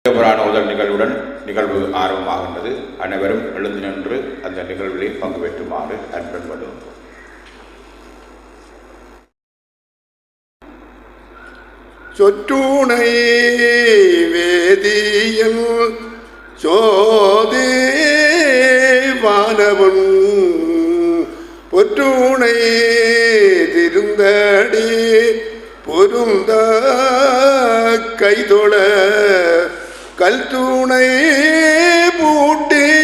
புராண முதல் நிகழ்வுடன் நிகழ்வு ஆரம்பமாகின்றது. அனைவரும் எழுந்து நின்று அந்த நிகழ்விலே பங்கு பெற்றுமாறு அன்பன்படும். சொற்றுணை வேதியல் சோதி வானவன் பொற்றுணை திருந்தடி பொருந்த கைதொழ கல்துணை பூட்டியோர்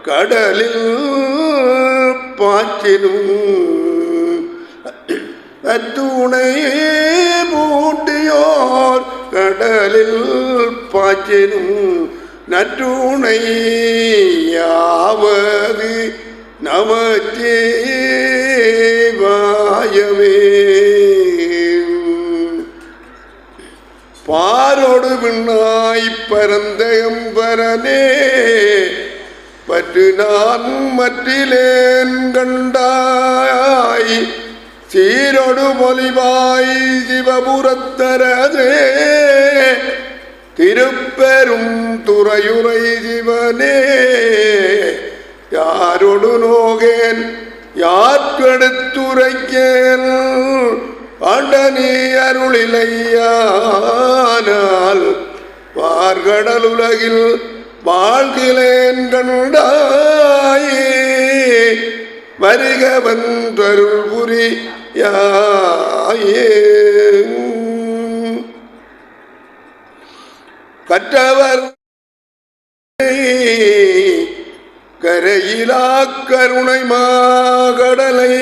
கடலில் பாய்ச்சினும் அத்துணை பூட்டியோர் கடலில் பாய்ச்சினும் நற்றுணை யாவது நமச்சிவாயவே. பாரோடு விண்ணாய் பரந்த எம்பரனே பற்று நான் மற்றிலேன் கண்டாய் சீரொடு பொலிவாய் சிவபுரத்தரதே திருப்பெரும் துறையுரை சிவனே யாரொடு நோகேன் யார்கெடுத்துரைக்கேன் ஆண்டனி அருளிலையானால் பார்கடலுலகில் வாழ்கிலேன் கண்டாயே வருகவன் தருள் புரியாயே. கற்றவர் கரையிலா கருணை மாகடலை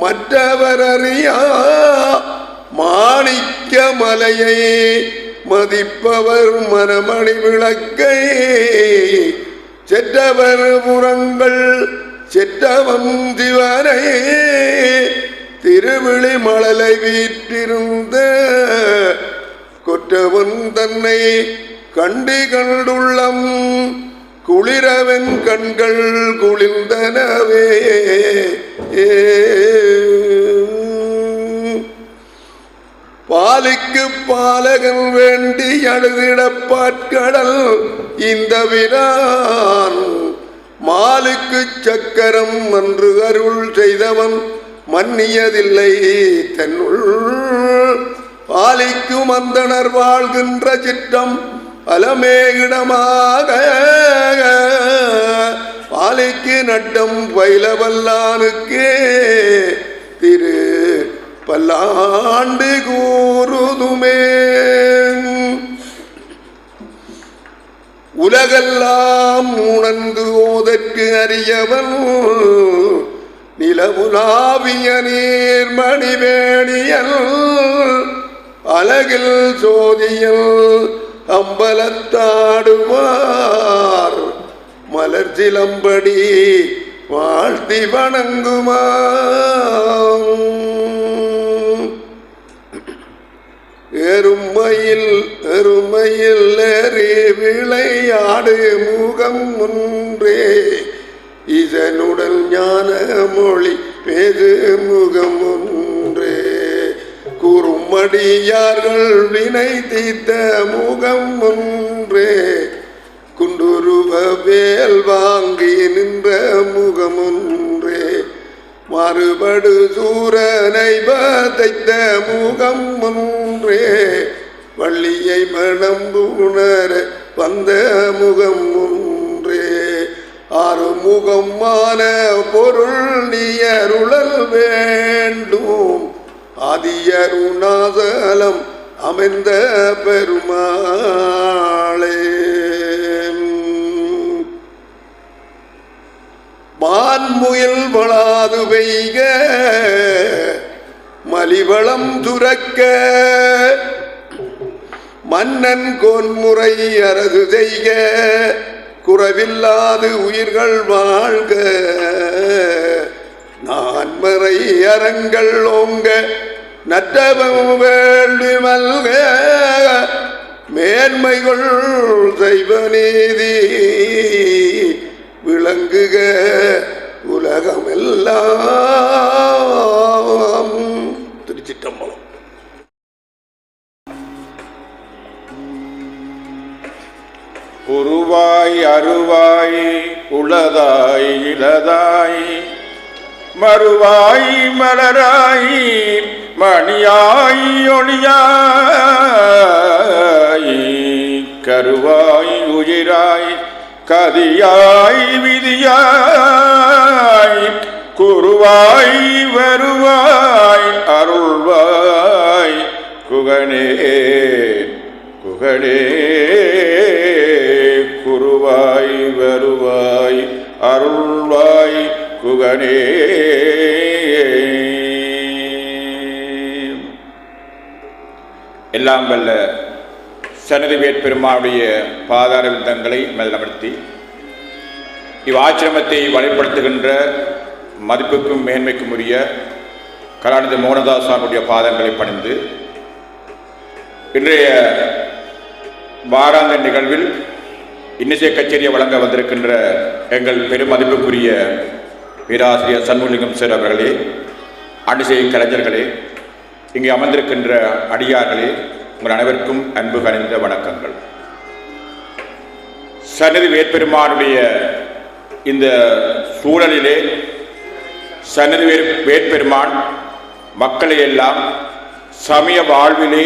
மற்றவர் அறியா மாணிக்க மலையை மதிப்பவர் மனமணி விளக்கை செற்றவர் புறங்கள் செற்றவம் சிவனை திருவிழி மழலை வீற்றிருந்த கொற்றவன் தன்னை கண்டி கண்டுள்ளம் குளிரவன் கண்கள் குளிர்ந்தனவே. பாலிக்கு பாலகன் வேண்டி அழுதிடப்பாட்கடல் இந்த விரான் மாலுக்கு சக்கரம் என்று அருள் செய்தவன் மன்னியதில்லை தன்னுள் பாலிக்கும் அந்தனர் வாழ்கின்ற சிற்றம் அலமே இடமாக பாலிக்கு நட்டம் பயிலவல்லானுக்கே திரு பல்லாண்டு கூறுதுமே. உலகெல்லாம் உணர்ந்து ஓதற்கு அறியவன் நிலவுலாவிய நீர்மணிவேணியல் அழகில் சோதியல் அம்பலத்தாடுவார் மலர் சிலம்படி வாழ்த்தி வணங்குமாம். எருமையில் எருமையில் ஏறி விளையாடு முகம் ஒன்றே இதனுடன் ஞான மொழி பேது முகம் ஒன்றே குறுமடியார்கள் வினை தீர்த்த முகம் ஒன்றே குண்டுருவ வேல் வாங்கி நின்ற முகம் ஒன்றே மாறுபடு சூரனை பதைத்த முகம் ஒன்றே வள்ளியை மனம் உணர வந்த முகம் ஒன்றே ஆறுமுகமான பொருள் நீ அருளல் வேண்டும் ஆதியருணாசலம் அமைந்த பெருமாளே. மான்முயல் வளாது பெய்க மலிவளம் துறக்க மன்னன் கோன்முறை அரசு செய்க குறைவில்லாது உயிர்கள் வாழ்க நான்மறை அறங்கள் ஓங்க நற்றவம் வேள்வி மல்க மேன்மைகள் செய்வ நீதி விளங்குக உலகமெல்லாம். திருச்சிற்றம்பலம். உருவாய் அருவாய் உளதாய் இளதாய் மறுவாய் மலராய் மணியாய் ஒளியாய் கருவாய் உயிராய் கதியாய் விதியாய் குருவாய் வருவாய் அருள்வாய் குகனே குகனே குருவாய் வருவாய் அருள்வாய் குகனே. எல்லாம் வல்ல சன்னதி வேட்பெருமானுடைய பாதார விந்தங்களை மதிலமர்த்தி இவ்வாச்சிரமத்தை வழிப்படுத்துகின்ற மதிப்புக்கும் மேன்மைக்கும் உரிய கலாநிதி மோகனதாசானுடைய பாதங்களை பணிந்து இன்றைய வாராந்த நிகழ்வில் இன்னிசை கச்சேரியை வழங்க வந்திருக்கின்ற எங்கள் பெரும் மதிப்புக்குரிய பேராசிரியர் சண்முகலிங்கம் சார் அவர்களே, அன்னிசை கலைஞர்களே, இங்கே அமர்ந்திருக்கின்ற அடியார்களே, உங்கள் அனைவருக்கும் அன்பு கனிந்த வணக்கங்கள். சன்னதி வேட்பெருமானுடைய இந்த சூழலிலே சன்னதி வேட்பெருமான் மக்களை எல்லாம் சமய வாழ்விலே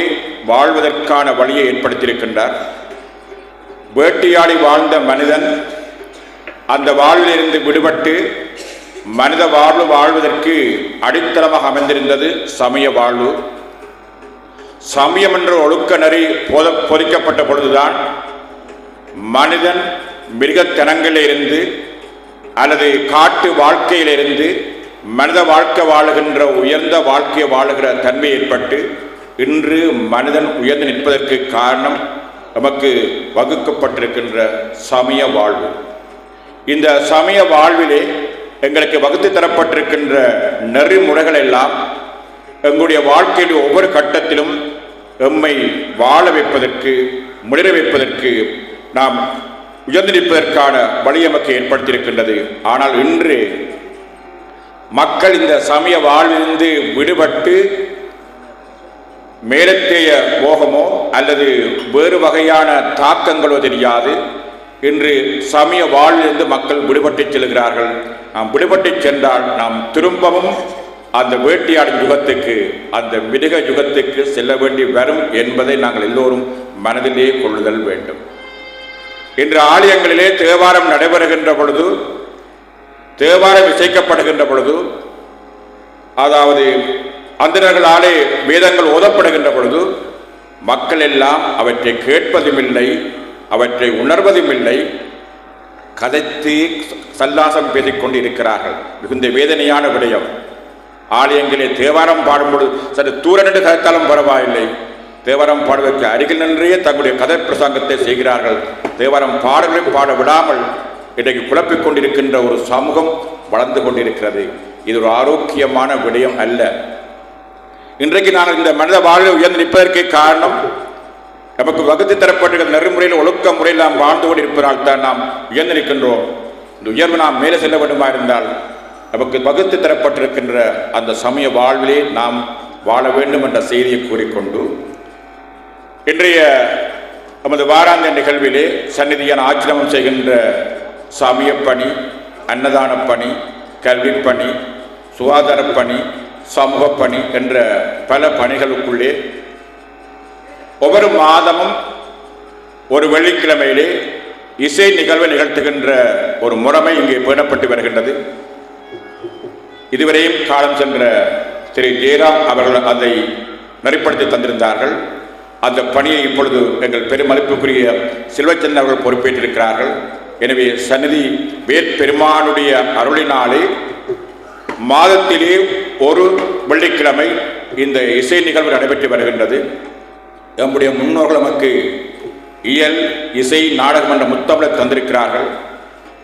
வாழ்வதற்கான வழியை ஏற்படுத்தியிருக்கின்றார். வேட்டையாடி வாழ்ந்த மனிதன் அந்த வாழ்விலிருந்து விடுபட்டு மனித வாழ்வு வாழ்வதற்கு அடித்தளமாக அமைந்திருந்தது சமய வாழ்வு. சமயம் என்ற ஒழுக்க நெறி பொதிக்கப்பட்ட பொழுதுதான் மனிதன் மிருகத்தனங்களிலிருந்து அல்லது காட்டு வாழ்க்கையிலிருந்து மனித வாழ்க்கை வாழுகின்ற உயர்ந்த வாழ்க்கையை வாழுகிற தன்மை ஏற்பட்டு இன்று மனிதன் உயர்ந்து நிற்பதற்கு காரணம் நமக்கு வகுக்கப்பட்டிருக்கின்ற சமய வாழ்வு. இந்த சமய வாழ்விலே எங்களுக்கு வகுத்து தரப்பட்டிருக்கின்ற நெறிமுறைகள் எல்லாம் எங்களுடைய வாழ்க்கையில் ஒவ்வொரு கட்டத்திலும் எம்மை வாழ வைப்பதற்கு முளிர வைப்பதற்கு நாம் உயர்ந்து நிற்பதற்கான வழி நமக்கு ஏற்படுத்தியிருக்கின்றது. ஆனால் இன்று மக்கள் இந்த சமய வாழ்விலிருந்து விடுபட்டு மேலத்தேய மோகமோ அல்லது வேறு வகையான தாக்கங்களோ தெரியாது இன்று சமய வாழ்விலிருந்து மக்கள் விடுபட்டு செல்கிறார்கள். நாம் விடுபட்டு சென்றால் நாம் திரும்பவும் அந்த வேட்டையாடும் யுகத்துக்கு, அந்த மிருக யுகத்துக்கு செல்ல வேண்டி வரும் என்பதை நாங்கள் எல்லோரும் மனதிலே கொள்ளுதல் வேண்டும். இன்று ஆலயங்களிலே தேவாரம் நடைபெறுகின்ற பொழுது, தேவாரம் இசைக்கப்படுகின்ற பொழுது, அதாவது அந்தணர்களாலே வேதங்கள் ஓதப்படுகின்ற பொழுது மக்கள் எல்லாம் அவற்றை கேட்பதும் இல்லை, அவற்றை உணர்வதும் இல்லை, கதைத்து சல்லாசம் பேசிக்கொண்டு இருக்கிறார்கள். மிகுந்த வேதனையான விடயம். ஆலயங்களே தேவாரம் பாடும்பொழுது சற்று தூர நின்று கதைத்தாலும் பரவாயில்லை, தேவாரம் பாடுவதற்கு அருகில் நின்றே தங்களுடைய கதை பிரசங்கத்தை செய்கிறார்கள். தேவாரம் பாடல்களை பாட விடாமல் இன்றைக்கு குழப்பிக் கொண்டிருக்கின்ற ஒரு சமூகம் வளர்ந்து கொண்டிருக்கிறது. இது ஒரு ஆரோக்கியமான விடயம் அல்ல. இன்றைக்கு நாங்கள் இந்த மனித வாழ்வில் உயர்ந்து நிற்பதற்கு காரணம் நமக்கு வகுத்து தரப்பட்டிருக்கிற நெறிமுறையில் ஒழுக்க முறையில் நாம் வாழ்ந்து கொண்டிருப்பதால் தான் நாம் உயர்ந்து நிற்கின்றோம். இந்த உயர்வு நாம் மேலே செல்ல வேண்டுமா இருந்தால் நமக்கு வகுத்து தரப்பட்டிருக்கின்ற அந்த சமய வாழ்விலே நாம் வாழ வேண்டும் என்ற செய்தியை கூறிக்கொண்டு இன்றைய நமது வாராந்த நிகழ்விலே சந்நிதியான ஆச்சிரமம் செய்கின்ற சமய பணி, அன்னதான பணி, கல்வி பணி, சுகாதார பணி, சமூக பணி என்ற பல பணிகளுக்குள்ளே ஒவ்வொரு மாதமும் ஒரு வெள்ளிக்கிழமையிலே இசை நிகழ்வை நிகழ்த்துகின்ற ஒரு முறைமை இங்கே பேணப்பட்டு வருகின்றது. இதுவரையும் காலம் சென்ற திரு ஜெயராம் அவர்கள் அதை நெறிப்படுத்தி தந்திருந்தார்கள். அந்த பணியை இப்பொழுது எங்கள் பெருமதிப்புக்குரிய செல்வச்சந்திரன் அவர்கள் பொறுப்பேற்றிருக்கிறார்கள். எனவே சந்நிதி வேட்பெருமானுடைய அருளினாலே மாதத்திலே ஒரு வெள்ளிக்கிழமை இந்த இசை நிகழ்வு நடைபெற்று வருகின்றது. நம்முடைய முன்னோர்கள் நமக்கு இயல், இசை, நாடகம் என்ற முத்தமிழை தந்திருக்கிறார்கள்.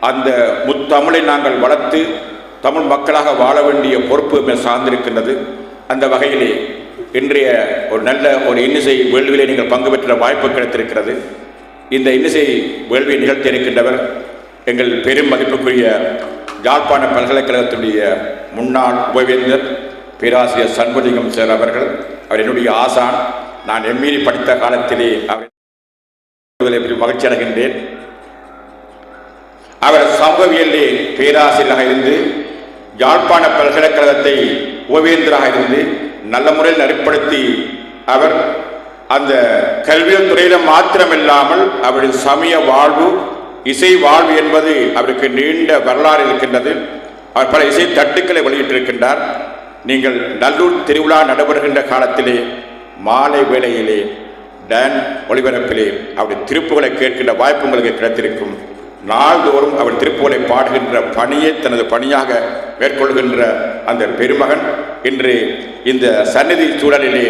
அந்த முத்தமிழை நாங்கள் வளர்த்து தமிழ் மக்களாக வாழ வேண்டிய பொறுப்பு சார்ந்திருக்கின்றது. அந்த வகையிலே இன்றைய ஒரு நல்ல ஒரு இன்னிசை வேள்வியிலே நீங்கள் பங்கு பெற்ற வாய்ப்பு கிடைத்திருக்கிறது. இந்த இன்னிசை வேள்வியை நிகழ்த்தி இருக்கின்றவர் எங்கள் பெரும் மதிப்புக்குரிய யாழ்ப்பாண பல்கலைக்கழகத்துடைய முன்னாள் உபவேந்தர் பேராசிரியர் சண்முகலிங்கம் சார் அவர்கள். அவர் என்னுடைய ஆசான். நான் எம்இ படித்த காலத்திலே அவர் மகிழ்ச்சி அடைகின்றேன். அவர் சமூகவியலிலே பேராசிரியராக இருந்து யாழ்ப்பாண பல்கலைக்கழகத்தை உபவேந்தராக இருந்து நல்ல முறையில் நெறிப்படுத்தி அவர் அந்த கல்வியல் துறையில மாத்திரமில்லாமல் அவருடைய சமய வாழ்வு இசை வாழ்வு என்பது அவருக்கு நீண்ட வரலாறு இருக்கின்றது. அவர் பல இசை தட்டுக்களை வெளியிட்டிருக்கின்றார். நீங்கள் நல்லூர் திருவிழா நடைபெறுகின்ற காலத்திலே மாலை வேளையிலே டான் ஒளிபரப்பிலே அவருடைய திருப்புகளை கேட்கின்ற வாய்ப்பு உங்களுக்கு கிடைத்திருக்கும். நாள்தோறும் அவர் திருப்புகளை பாடுகின்ற பணியை தனது பணியாக மேற்கொள்கின்ற அந்த பெருமகன் இன்று இந்த சந்நிதி சூழலிலே,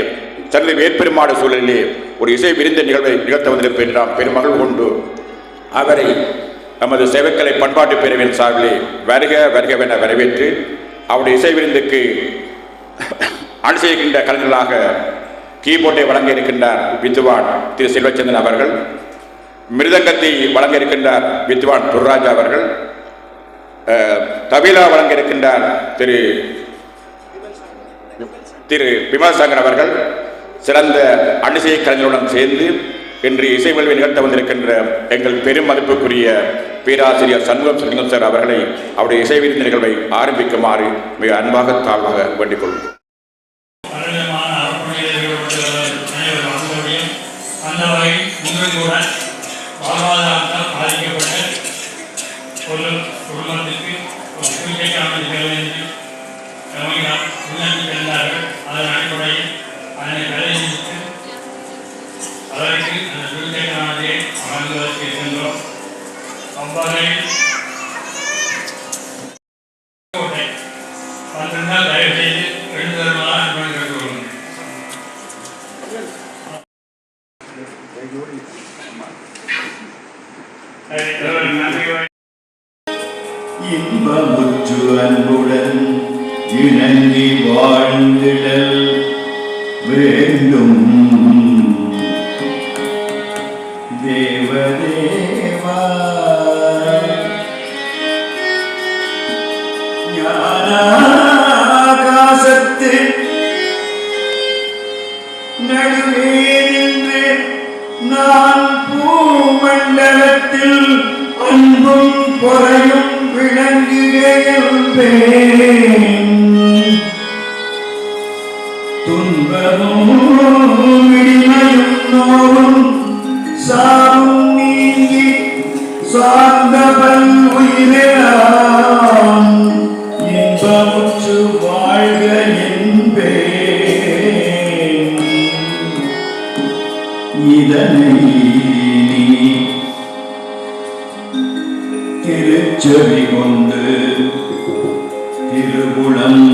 சந்நிதி வேற்பெருமாடு சூழலிலே ஒரு இசை விருந்த நிகழ்வை நிகழ்த்த வந்திருப்பேன். நாம் பெருமகள் கொண்டு அவரை நமது சேவைக்கலை பண்பாட்டு பிரிவின் சார்பிலே வருக வருகவென வரவேற்று அவருடைய இசை விருந்துக்கு அணு செய்கின்ற கலைஞர்களாக கீபோர்டை வழங்க இருக்கின்றார் வித்வான் திரு செல்வச்சந்திரன் அவர்கள். மிருதங்கத்தை வழங்க இருக்கின்றார் வித்வான் துர்ராஜா அவர்கள். தபீலா வழங்க இருக்கின்றார் திரு விமல் சங்கர் அவர்கள். சிறந்த அணிசை கலைஞருடன் சேர்ந்து இன்று இசை விழாவை நிகழ்த்த வந்திருக்கின்ற எங்கள் பெரும் மதிப்புக்குரிய பேராசிரியர் சண்முகம் சிங்கம் சார் அவர்களை அவருடைய இசை விருந்து நிகழ்வை ஆரம்பிக்குமாறு மிக அன்பாக தாழ்வாக வேண்டிக் கொள்வோம். வாழ்வாதாரத்தால் பாதிக்கப்பட்ட ஒரு குடும்பத்திற்கு ஒரு சிகிச்சைக்கான விண்ணப்பித்திருந்தார்கள். அதன் அடிப்படையில் அதனை விளைவித்து அதற்கு அந்த சிகிச்சைக்கானதை வழங்குவதற்கு சென்றோம். அவ்வாறையில் வந்திருந்தால் தயவு செய்து எழுந்து தருவதாக அன்புடன் கேட்டுக்கொள்ளும். இன்பமுற்று அன்புடன் இணங்கி வாழ்ந்திடல் வேண்டும் தேவதேவா. ஞானாகாசத்து நடுவே நின்று நான் பூமண்டலத்தில் அன்பும் பொறையும் விளங்குகிறேன். துன்பமும் இனிமையும் நோவும் சாவும் நீங்கி சார்ந்தவன் உயிரான் இன்பமுற்று வாழ்க என்பேன். இதனை திருச்செவி கொண்டு திருகுளம்